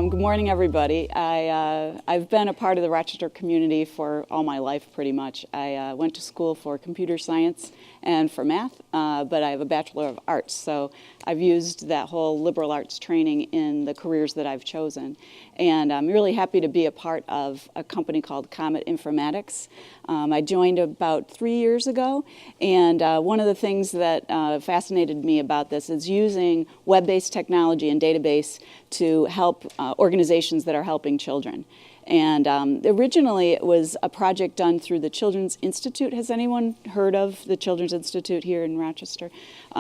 Good morning, everybody. I've been a part of the Rochester community for all my life, pretty much. I went to school for computer science and for math, but I have a Bachelor of Arts, so I've used that whole liberal arts training in the careers that I've chosen. And I'm really happy to be a part of a company called COMET Informatics. I joined about 3 years ago, and one of the things that fascinated me about this is using web-based technology and database to help organizations that are helping children. And originally it was a project done through the Children's Institute. Has anyone heard of the Children's Institute here in Rochester?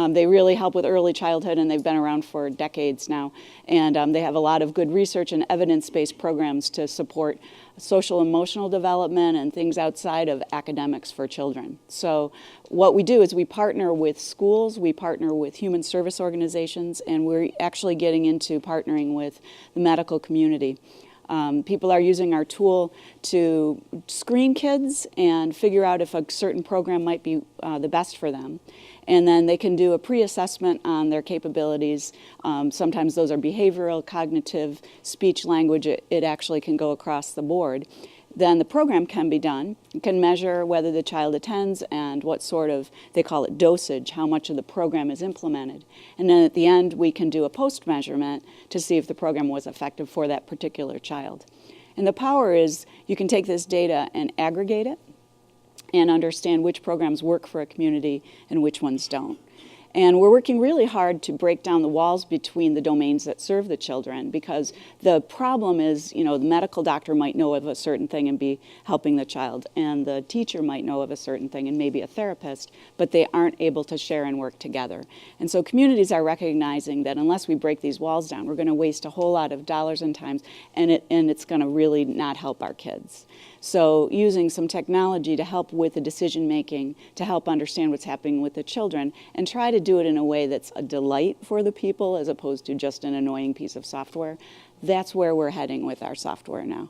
They really help with early childhood, and they've been around for decades now. And they have a lot of good research and evidence-based programs to support social emotional development and things outside of academics for children. So what we do is we partner with schools, we partner with human service organizations, and we're actually getting into partnering with the medical community. People are using our tool to screen kids and figure out if a certain program might be the best for them. And then they can do a pre-assessment on their capabilities. Sometimes those are behavioral, cognitive, speech, language. It actually can go across the board. Then the program can be done. It can measure whether the child attends and what sort of, they call it dosage, how much of the program is implemented. And then at the end, we can do a post-measurement to see if the program was effective for that particular child. And the power is you can take this data and aggregate it and understand which programs work for a community and which ones don't. And we're working really hard to break down the walls between the domains that serve the children, because the problem is, you know, the medical doctor might know of a certain thing and be helping the child, and the teacher might know of a certain thing and maybe a therapist, but they aren't able to share and work together. And so communities are recognizing that unless we break these walls down, we're going to waste a whole lot of dollars and time, and it's going to really not help our kids. So using some technology to help with the decision making, to help understand what's happening with the children, and try to do it in a way that's a delight for the people as opposed to just an annoying piece of software. That's where we're heading with our software now.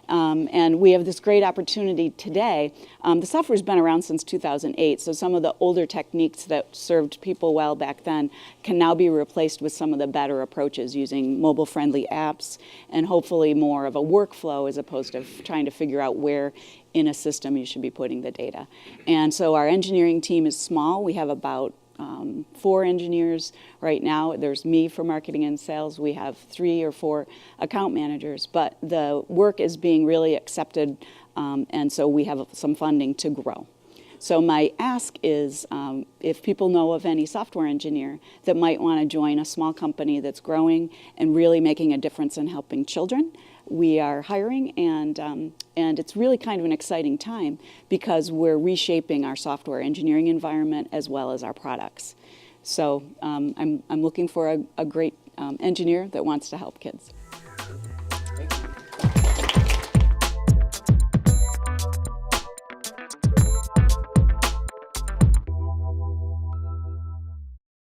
And we have this great opportunity today. The software's been around since 2008, so some of the older techniques that served people well back then can now be replaced with some of the better approaches using mobile-friendly apps and hopefully more of a workflow as opposed to trying to figure out where in a system you should be putting the data. And so our engineering team is small. We have about 4 engineers right now. There's me for marketing and sales. We have 3 or 4 account managers, but the work is being really accepted, and so we have some funding to grow. So my ask is if people know of any software engineer that might want to join a small company that's growing and really making a difference in helping children, we are hiring, and it's really kind of an exciting time because we're reshaping our software engineering environment as well as our products. So I'm looking for a great engineer that wants to help kids.